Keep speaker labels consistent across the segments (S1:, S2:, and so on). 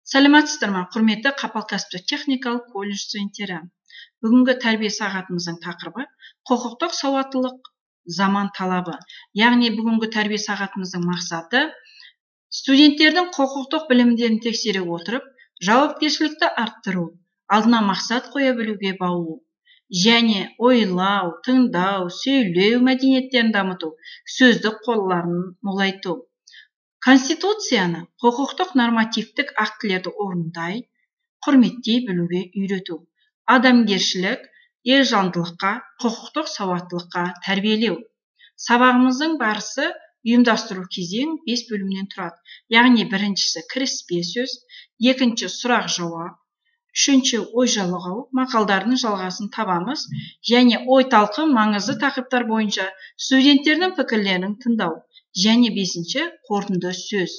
S1: Сәлеметсіздер ме, құрметті Қапал кәсіптік техникалық колледж студенттері. Бүгінгі тәрбие сағатымыздың тақырыбы құқықтық сауаттылық заман талабы. Яғни бүгінгі тәрбие сағатымыздың мақсаты студенттердің құқықтық білімдерін тексере отырып, жауапкершілікті арттыру, алдына мақсат қоя білуге баулу, және ойлау, тыңдау, сөйлеу мәдениеттерін дамыту, сөздік қорларын молайту. Конституцияны құқықтық нормативтік актілерді орындай, құрметтей білуге үйрету. Адамгершілік, елжандылыққа, құқықтық сауаттылыққа тәрбиелеу. Сабағымыздың барысы ұйымдастыру кезең 5 бөлімнен тұрады. Яғни біріншісі кіріспе сөз, екінші сұрақ жауап, үшінші ой жалғау, мақалдардың жалғасын табамыз, және ой талқы маңызды тақырыптар бойынша студенттердің пікірлерін тыңдау. Және бесінші қорытынды сөз.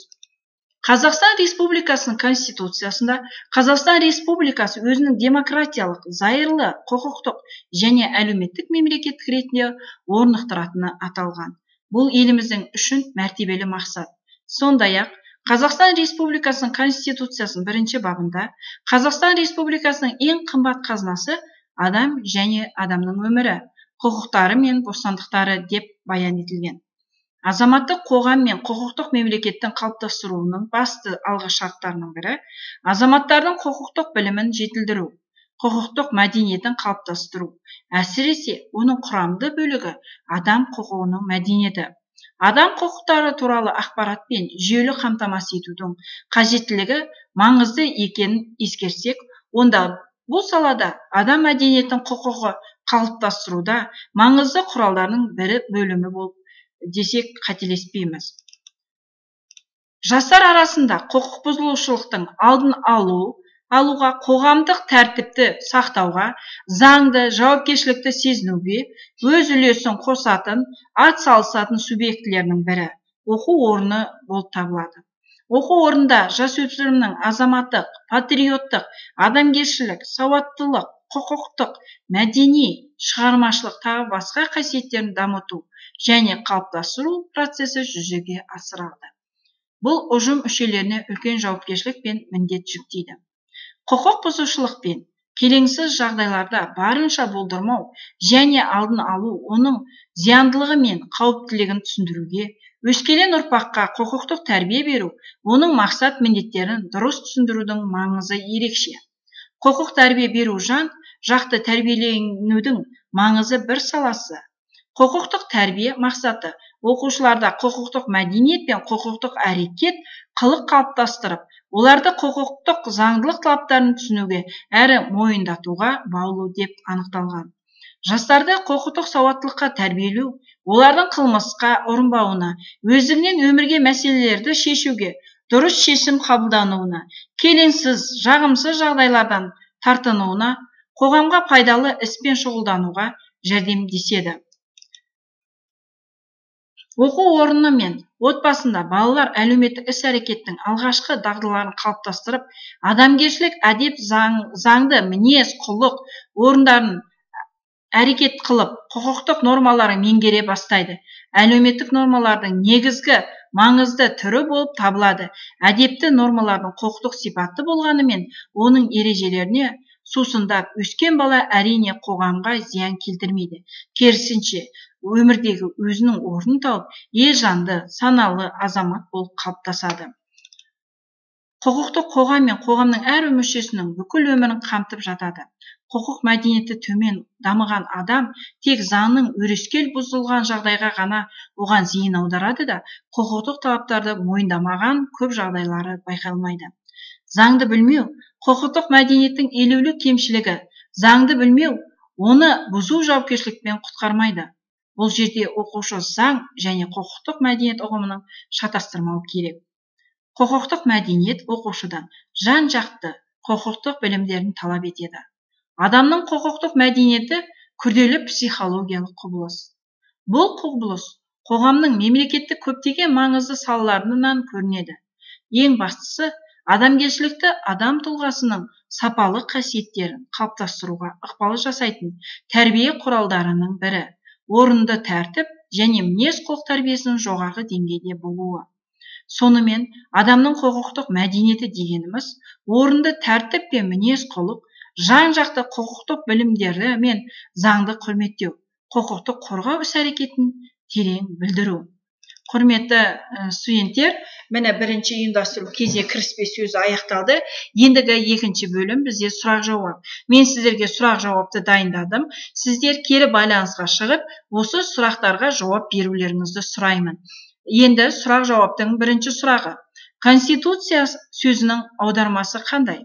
S1: Қазақстан Республикасының Конституциясында Қазақстан Республикасы өзінің демократиялық, зайырлы, құқықтық және әлеуметтік мемлекеттік ретінде орнықтыратыны аталған. Бұл еліміздің үшін мәртебелі мақсат. Сондай-ақ Қазақстан Республикасының Конституциясының бірінші бабында Қазақстан Республикасының ең қымбат қазынасы адам және адамның өмірі, құқықтары мен бостандықтары деп баян етілген. Азаматтық қоғам мен құқықтық мемлекеттің қалыптастыруының басты алғы шарттарының бірі азаматтардың құқықтық білімін жетілдіру, құқықтық мәдениетін қалыптастыру, әсіресе оның құрамды бөлігі адам құқығының мәдениеті. Адам құқықтары туралы ақпаратпен жүйелі қамтамасыз етудің қажеттілігі маңызды екенін ескерсек, онда бұл салада адам мәдениетін құқығы қалыптастыруда маңызды құралдарының бірі бөлімі болып десек қателеспейміз. Жастар арасында құқық бұзушылықтың алдын алуға, қоғамдық тәртіпті сақтауға, заңды, жауапкершілікті сезінуге өз үлесін қосатын, атсалысатын субъектілерінің бірі оқу орны болып табылады. Оқу орнында жасөспірімнің азаматтық, патриоттық, адамгершілік, сауаттылық, құқықтық, мәдени, шығармашылық тағы басқа қасиеттерін дамыту және қалыптастыру процесі жүзеге асырылады. Бұл ұжым мүшелеріне үлкен жауапкершілік пен міндет жүктейді. Құқық бұзушылық пен келеңсіз жағдайларда барынша болдырмау және алдын алу, оның зияндылығы мен қауіптілігін түсіндіруге, өскелең ұрпаққа құқықтық тәрбие беру, оның мақсат міндеттерін дұрыс түсіндірудің маңызы ерекше. Құқық тәрбие беру жан жақты тәрбиеленудің маңызы бір саласы. Құқықтық тәрбие мақсаты оқушыларда құқықтық мәдениет пен құқықтық әрекет қылық қалыптастырып, оларды құқықтық заңдылық талаптарын түсінуге әрі мойындатуға баулу деп анықталған. Жастарды құқықтық сауаттылыққа тәрбиелеу, олардың қылмысқа ұрынбауына, өздігінен өмірге мәселелерді шешуге, дұрыс шешім қабылдануына, келеңсіз, жағымсыз жағдайлардан тартынуына, қоғамға пайдалы іспен шұғылдануға жәрдемдеседі. Оқу орны мен отбасында балалар әлеуметтік іс-әрекеттің алғашқы дағдыларын қалыптастырып, адамгершілік, әдеп, заңды, мінез, құлық орындарын әрекет қылып, құқықтық нормалары меңгере бастайды. Әлеуметтік нормалардың негізгі маңызды түрі болып табылады. Әдепті нормалардың құқықтық сипатты болғанымен, оның ережелеріне сусындап өскен бала әрине қоғамға зиян келтірмейді. Керісінше, өмірдегі өзінің орнын тауып, елжанды, саналы азамат болып қалыптасады. Құқықтық қоғам мен қоғамның әр мүшесінің бүкіл өмірін қамтып жатады. Құқық мәдениеті төмен дамыған адам тек заңның өрескел бұзылған жағдайға ғана оған зейін аударады да, құқықтық талаптарды мойындамаған көп жағдайлары байқалмайды. Заңды білмеу, құқықтық мәдениеттің елеулі кемшілігі. Заңды білмеу, оны бұзу жауапкершілікпен құтқармайды. Бұл жерде оқушы заң және құқықтық мәдениет ұғымының шатастырмау керек. Құқықтық мәдениет оқушыдан жан-жақты құқықтық білімдерін талап етеді. Адамның құқықтық мәдениеті күрделі психологиялық құбылыс. Бұл құбылыс қоғамның мемлекеттік көптеген маңызды салаларынан көрінеді. Ең бастысы, адамгершілікті адам тұлғасының сапалы қасиеттерін қалыптастыруға ықпал жасайтын тәрбие құралдарының бірі, орынды тәртіп және мінез құлық тәрбиесінің жоғары деңгейде болуы. Сонымен, адамның құқықтық мәдениеті дегеніміз орынды тәртіп пен мінез құлық, жан-жақты құқықтық білімдері мен заңды құрметтеу, құқықты қорғау іс-әрекетін терең білдіру. Құрметті студенттер, міне бірінші ұйымдастыру кезе кіріспе сөзі аяқталды. Ендігі екінші бөлім бізде сұрақ жауап. Мен сіздерге сұрақ жауапты дайындадым. Сіздер кері байланысқа шығып, осы сұрақтарға жауап берулеріңізді сұраймын. Енді сұрақ жауаптың бірінші сұрағы. Конституция сөзінің аудармасы қандай?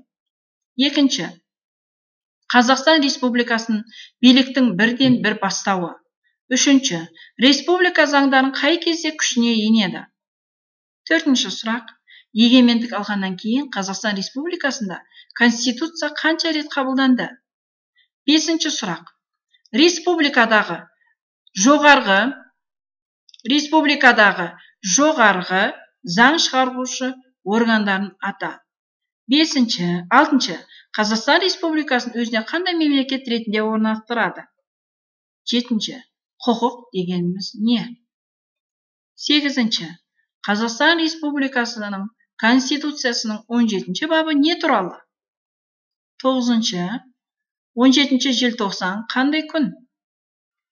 S1: Екінші. Қазақстан Республикасының биліктің бірден бір бастауы. Үшінші. Республика заңдарын қай кезде күшіне енеді? Төртінші сұрақ. Егемендік алғаннан кейін Қазақстан Республикасында Конституция қанша рет қабылданды? Бесінші сұрақ. Республикадағы жоғарғы заң шығарушы органдарын ата. Алтыншы. Қазақстан Республикасын өзіне қандай мемлекет ретінде орнықтырады? Жетінші. Құқық дегеніміз не? Сегізінші. Қазақстан Республикасының Конституциясының 17-ші бабы не туралы? Тоғызыншы. 17 желтоқсан қандай күн?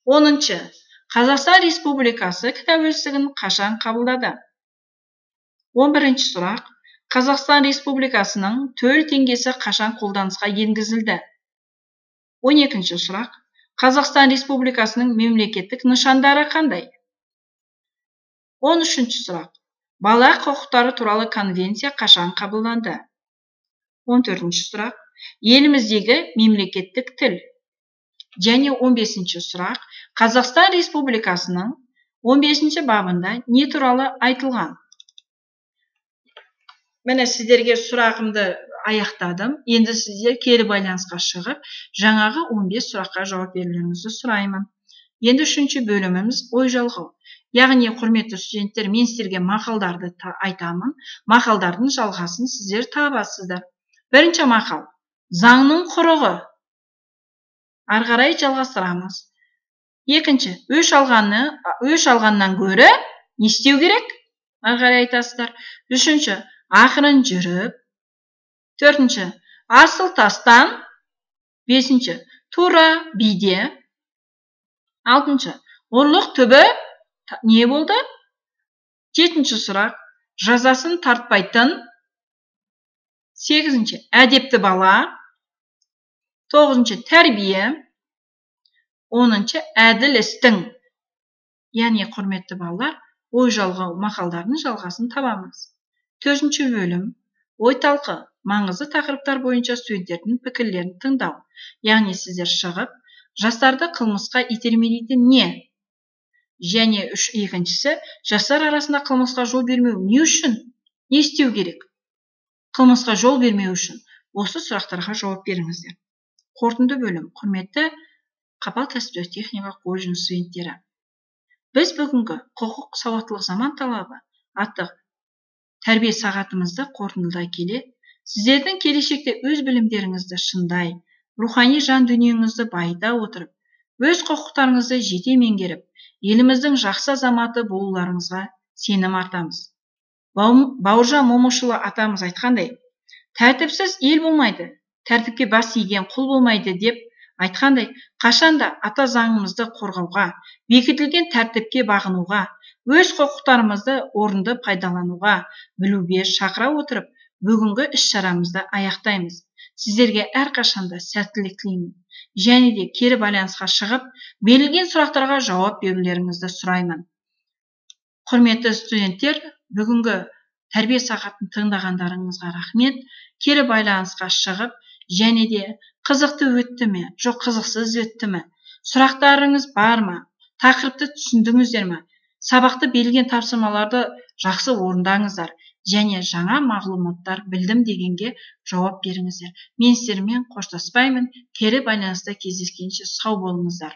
S1: 10-шы. Қазақстан Республикасы тәуелсіздігін қашан қабылдады? 11-ші сұрақ. Қазақстан Республикасының төл теңгесі қашан қолданысқа енгізілді? 12-ші сұрақ. Қазақстан Республикасының мемлекеттік нышандары қандай? 13-ші сұрақ. Бала құқықтары туралы конвенция қашан қабылданды? 14-ші сұрақ. Еліміздегі мемлекеттік тіл. Және 15-ші сұрақ. Қазақстан Республикасының 15-ші бабында не туралы айтылған? Міне сіздерге сұрағымды аяқтадым. Енді сіздер кері байланысқа шығып, жаңағы 15 сұраққа жауап берулеріңізді сұраймын. Енді үшінші бөліміміз ой жалғау. Яғни, құрметті студенттер, мен сіздерге мақалдарды айтамын. Мақалдардың жалғасын сіздер табасыздар. Бірінші мақал. Заңның құрығы. Ары қарай жалғастырамыз. Екінші. Өш алғаннан гөрі не істеу керек? Ары қарай айтасыздар. Үшінші. Ақырын жүріп. Төртінші. Асыл тастан. Бесінші. Тура биде. Алтыншы. Ұрлық түбі не болды? Жетінші сұрақ. Жазасын тартпайтын. Сегізінші. Әдепті бала. Тоғызыншы. Тәрбие. Оныншы. Әділ істің. Яғни, құрметті балалар, ой жалғау мақалдарының жалғасын табамыз. Төртінші бөлім. Ой талқы. Маңызды тақырыптар бойынша студенттердің пікірлерін тыңдау. Яғни, сіздер шығып, жастарды қылмысқа итермелейтін не? Және екіншісі, жастар арасында қылмысқа жол бермеу не үшін? Не істеу керек? Қылмысқа жол бермеу үшін осы сұрақтарға жауап беріңіздер. Қорытынды бөлім. Құрметті Қапал кәсіптік техника колледжінің студенттері. Біз бүгінгі құқық сауаттылық заман талабы атты тәрбие сағатымызды қорытындылай келе, сіздердің келешекте өз білімдеріңізді шыңдай, рухани жан дүниеңізді байыта отырып, өз құқықтарыңызды жете меңгеріп, еліміздің жақсы азаматы болуларыңызға сенім артамыз. Бауыржан Момышұлы атамыз айтқандай, тәртіпсіз ел болмайды, тәртіпке бас иген құл болмайды деп айтқандай, қашанда ата заңымызды қорғауға, бекітілген тәртіпке бағынуға, өз құқықтарымызды орынды пайдалануға білуге шақыра отырып, бүгінгі іс-шарамызды аяқтаймыз. Сіздерге әрқашанда сәттілік тілеймін. Және де кері байланысқа шығып, берілген сұрақтарға жауап берулеріңізді сұраймын. Құрметті студенттер, бүгінгі тәрбие сағатын тыңдағандарыңызға рахмет. Кері байланысқа шығып, және де қызықты өтті ме, жоқ қызықсыз өтті ме? Сұрақтарыңыз бар ма? Тақырыпты түсіндіңіздер ме? Сабақты берілген тапсырмаларды жақсы орындаңыздар. Және жаңа мағлұматтар білдім дегенге жауап беріңіздер. Мен сіздермен қоштаспаймын. Кері байланыста кездескенше сау болыңыздар.